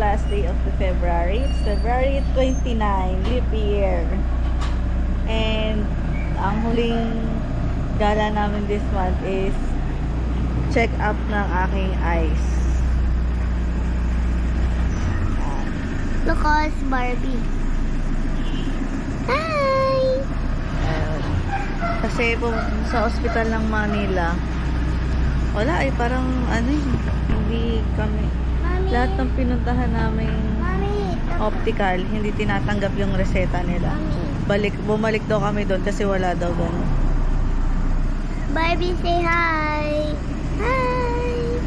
last day of the February. It's February 29, leap year. And ang huling gala namin this month is check up ng aking eyes. Look, us Barbie. Hi! Ayun. Kasi sa ospital ng Manila, wala parang hindi kami, Mommy. lahat ng pinuntahan namin Mommy. optical, hindi tinatanggap yung reseta nila. Bumalik daw kami doon kasi wala daw ganun. Barbie, say hi. Hi.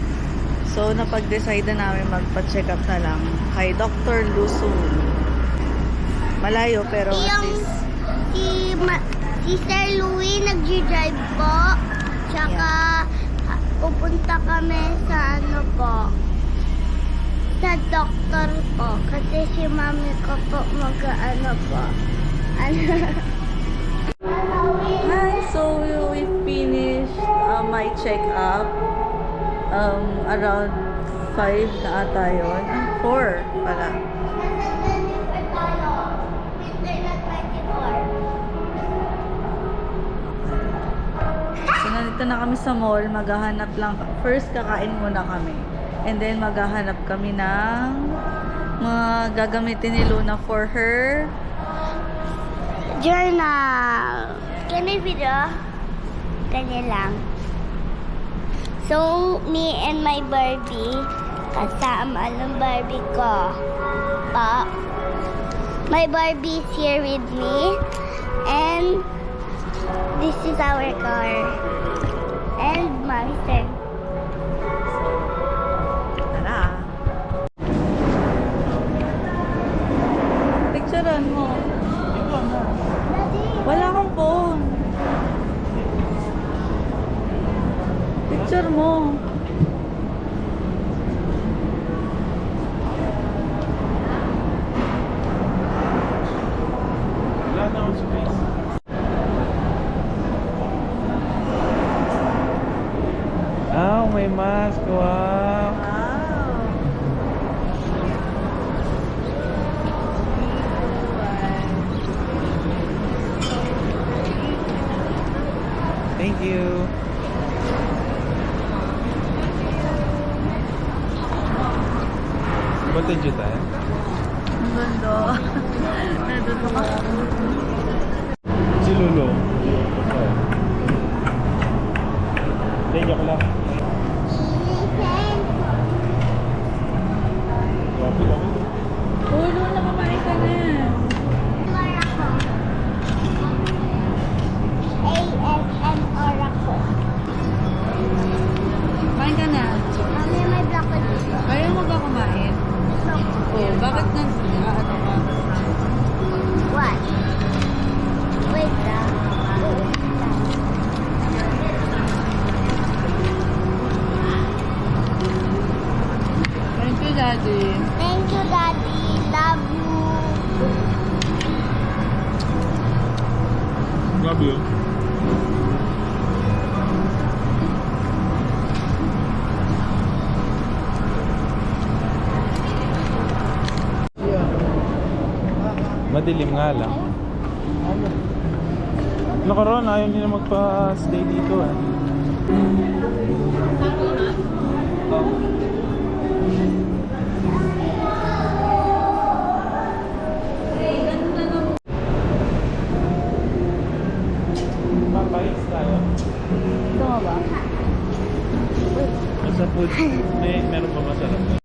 So, napag-decide na namin magpa-check up na lang kay Dr. Lusun. Malayo pero at Yung least si Sir Louie nag-drive po. Tsaka pupunta kami sa sa doktor po. Kasi si mami ko po mag-ano po. Hi, so we finished my check-up around 5 na ata yun. 4 pala. So, nandito na kami sa mall. Maghahanap lang. First, kakain muna kami. And then, maghahanap kami ng mga gagamitin ni Luna for her Journal. Can I video? Kanya lang. So, me and my Barbie, kasama ng Barbie ko. My Barbie is here with me. And this is our car. And Mommy said, tara. Picturean mo. Wala akong phone. Picture mo. Wala na akong space. May mask. Wow. Wow. Thank you. Punta dyan tayo. Ang ganda. Nandun ako. Si Lolo. Thank you lang. Grabe lang ito. Ulo na kumain ka na. ASMR ako. Kumain ka na. Mami, may broccoli. Kaya mo ba kumain? So, Oo. Bakit ano ka? what? Wait lang. Thank you, Daddy. Thank you, Daddy. Love you. Grabe yun. Madilim nga lang. Nakaroon, ayaw nila magpa-stay dito eh. Papayos tayo. Ito nga ba? Sa food, meron pa masarap.